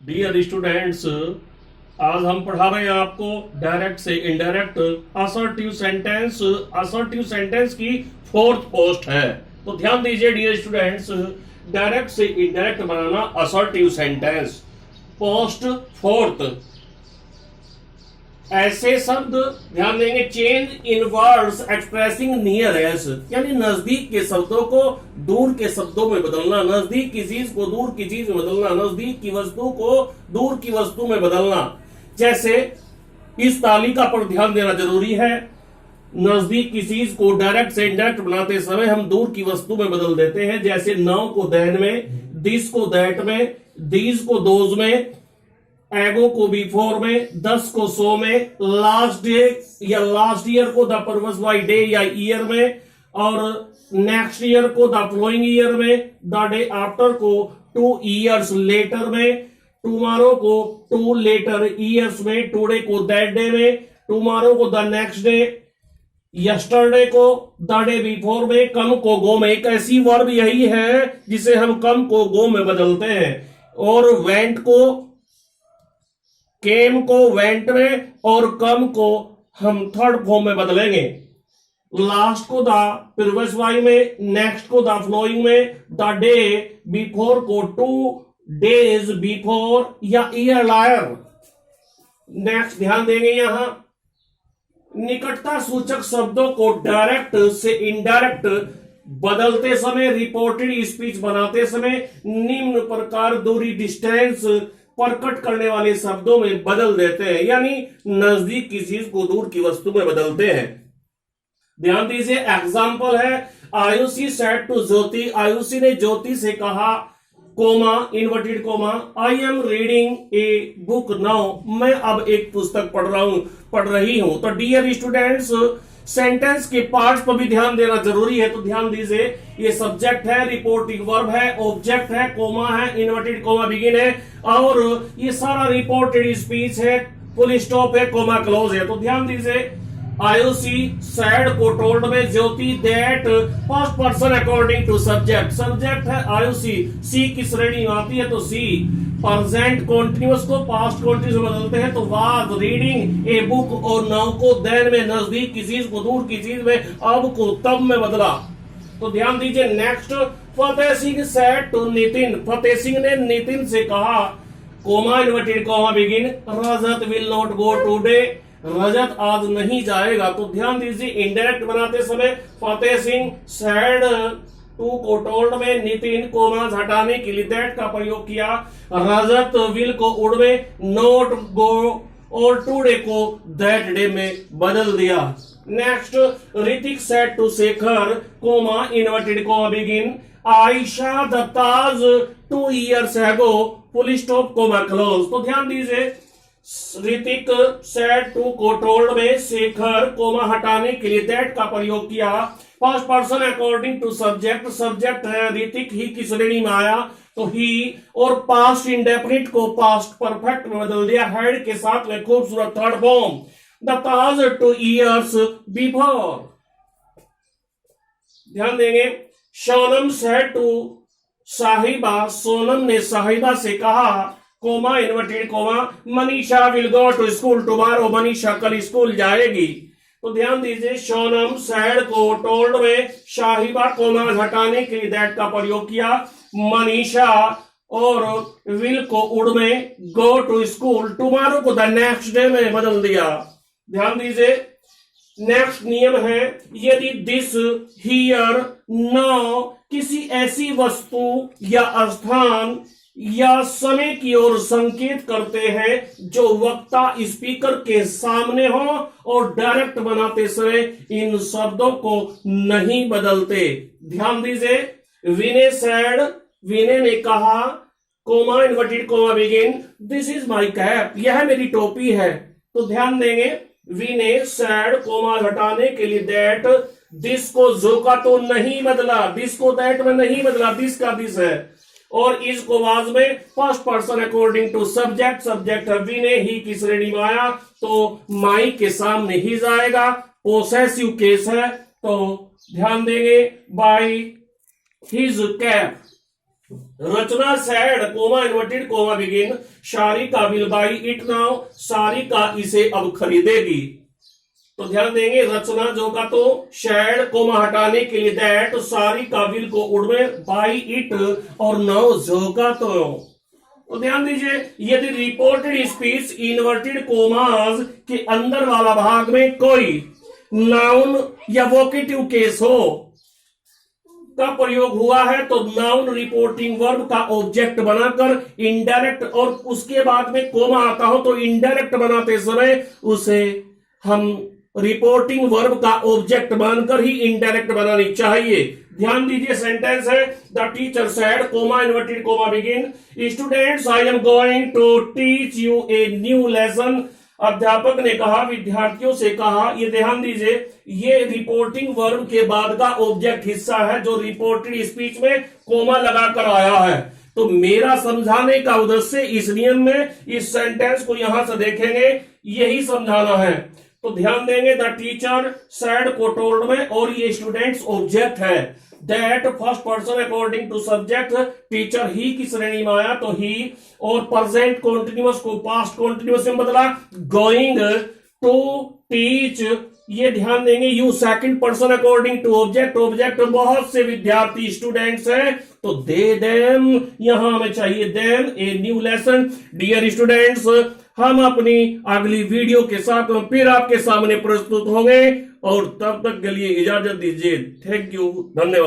Dear students, आज हम पढ़ा रहे हैं आपको डायरेक्ट से indirect assertive sentence. Assertive sentence की फोर्थ पोस्ट है, तो ध्यान दीजिए डियर स्टूडेंट्स, डायरेक्ट से इनडायरेक्ट बनाना असर्टिव सेंटेंस। पोस्ट फोर्थ, ऐसे शब्द ध्यान देंगे change in words expressing nearest, यानी नजदीक के शब्दों को दूर के शब्दों में बदलना, नजदीक की चीज को दूर की चीज में बदलना, नजदीक की वस्तु को दूर की वस्तु में बदलना। जैसे इस तालिका पर ध्यान देना जरूरी है। नजदीक की चीज को डायरेक्ट से इनडायरेक्ट बनाते समय हम दूर की वस्तु में बदल देते हैं। जैसे नाउ को देन में, दिस को दैट में, दीज को दोज में, एगो को बिफोर में, 10 को सो में, लास्ट डे या लास्ट ईयर को द परवस बाई डे या ईयर में, और नेक्स्ट ईयर को द फ्लोइंग ईयर में, द डे आफ्टर को 2 ईयर्स लेटर में, टुमारो को 2 लेटर ईयर्स में, टुडे को दैट डे में, टुमारो को द नेक्स्ट डे, यस्टरडे को द डे बिफोर में, कम को गो में। एक ऐसी वर्ब यही है जिसे हम कम को गो में बदलते हैं। और वेंट को केम को वेंट में, और कम को हम थर्ड फॉर्म में बदलेंगे। लास्ट को द प्रीवियस वाई में, नेक्स्ट को द फ्लोइंग में, द डे बिफोर को 2 डेज बिफोर या ईयर लायर। नेक्स्ट ध्यान देंगे यहां निकटता सूचक शब्दों को डायरेक्ट से इनडायरेक्ट बदलते समय, रिपोर्टेड स्पीच बनाते समय निम्न प्रकार दूरी डिस्टेंस प्रकट करने वाले शब्दों में बदल देते हैं, यानी नजदीक की चीज को दूर की वस्तु में बदलते हैं। ध्यान दीजिए, एग्जाम्पल है आयुषी सेड टू ज्योति, आयुषी ने ज्योति से कहा, comma inverted comma, I am reading a book now, मैं अब एक पुस्तक पढ़ रही हूं। तो डियर स्टूडेंट्स, सेंटेंस के पार्ट्स पर भी ध्यान देना जरूरी है। तो ध्यान दीजिए, ये सब्जेक्ट है, रिपोर्टिंग वर्ब है, ऑब्जेक्ट है, कोमा है, इनवर्टेड कोमा बिगिन है, और ये सारा रिपोर्टेड स्पीच है, फुल स्टॉप है, कोमा क्लोज है। तो ध्यान दीजिए, आयुषी सैड को टोल्ड में, Jyoti that, first person according to subject, subject है आयुषी, सी की श्रेणी में आती है तो सी। प्रेजेंट कॉन्टिन्यूअस को पास्ट कॉन्टिन्यूअस में बदलते हैं तो वाज रीडिंग ए बुक, और नाउ को देन में नजदीक की चीज को दूर की चीज में, अब को तब में बदला। तो ध्यान दीजिए, next Fateh Singh said to Nitin, Fateh Singh ने नितिन से कहा, comma inverted comma begin, Rajat will not go today, Rajat आज नहीं जाएगा। तो ध्यान दीजिए, इनडायरेक्ट बनाते समय फतेह सिंह सैड टू को टोल्ड में, नितिन कोमा हटाने के लिए दैट का प्रयोग किया, रजत विल को उड़ में, नॉट गो और टुडे को दैट डे में बदल दिया। Next, Hritik said to Shekhar, comma inverted comma begin, I saw the Taj 2 years ago, full stop comma close. तो ध्यान दीजिए, ऋतिक सेड टू को टोल्ड में, शेखर कोमा हटाने के लिए दैट का प्रयोग किया, first person according to subject, subject है ऋतिक, ही की श्रेणी में आया तो ही, और पास्ट इंडेफिनिट को पास्ट परफेक्ट में बदल दिया, हेड के साथ में खूबसूरत third form, the Taj 2 years before. ध्यान देंगे, सोनम सेड टू साहिबा, सोनम ने साहिबा से कहा, comma inverted comma, Manisha will go to school tomorrow, Manisha कल स्कूल जाएगी। तो ध्यान दीजिए, सोनम सैड को टोल्ड में, साहिबा कोमा हटाने के लिए दैट का प्रयोग किया, मनीषा और विल को उड़ में, गो टू स्कूल टुमारो को द नेक्स्ट डे में बदल दिया। ध्यान दीजिए, नेक्स्ट नियम है, यदि दिस, हियर, नाउ किसी ऐसी वस्तु या स्थान या समय की ओर संकेत करते हैं जो वक्ता स्पीकर के सामने हो, और डायरेक्ट बनाते समय इन शब्दों को नहीं बदलते। ध्यान दीजिए, विने सैड, विने ने कहा, comma inverted comma begin, this is my cap, यह मेरी टोपी है। तो ध्यान देंगे, विने सैड कोमा हटाने के लिए दैट, दिस को जो का तो नहीं बदला, दिस को दैट में नहीं बदला, दिस का दिस है, और इसको वाज में first person according to subject, subject है विने, ही की श्रेणी में आया तो माई के सामने ही जाएगा, पोसेसिव केस है। तो ध्यान देंगे, by his cap, Rachna said comma inverted comma begin, Sarika will buy it now, Sarika इसे अब खरीदेगी। तो ध्यान देंगे, रचना जो का तो शैड कोमा हटाने के लिए दैट, सारिका विल को उड़ में, बाई इट और नाउ जो का तो ध्यान दीजिए, यदि रिपोर्टेड स्पीच इन्वर्टेड कोमास के अंदर वाला भाग में कोई नाउन या वोकेटिव केस हो का प्रयोग हुआ है तो नाउन रिपोर्टिंग वर्ब का ऑब्जेक्ट बनाकर इनडायरेक्ट, और उसके बाद में कोमा आता हो तो इनडायरेक्ट बनाते समय उसे हम रिपोर्टिंग वर्ब का ऑब्जेक्ट मानकर ही इनडायरेक्ट बनानी चाहिए। ध्यान दीजिए, सेंटेंस है the teacher said comma inverted comma begin, students I am going to teach you a new lesson. अध्यापक ने कहा, विद्यार्थियों से कहा। ये ध्यान दीजिए, ये रिपोर्टिंग वर्ब के बाद का ऑब्जेक्ट हिस्सा है जो रिपोर्टेड स्पीच में कोमा लगाकर आया है। तो मेरा समझाने का उद्देश्य इस नियम में, इस सेंटेंस को यहां से देखेंगे, यही समझाना है। तो ध्यान देंगे, द टीचर सैड को टोल्ड में, और ये स्टूडेंट्स ऑब्जेक्ट है। That first person according to subject, teacher he की श्रेणी में आया तो ही, और प्रेजेंट कॉन्टिन्यूअस को पास्ट कॉन्टिन्यूअस में बदला, गोइंग टू टीच। ये ध्यान देंगे, you second person according to object, object बहुत से विद्यार्थी स्टूडेंट्स हैं तो दे देम, यहां हमें चाहिए them a new lesson. Dear students, हम अपनी अगली वीडियो के साथ फिर आपके सामने प्रस्तुत होंगे, और तब तक के लिए इजाजत दीजिए। थैंक यू, धन्यवाद।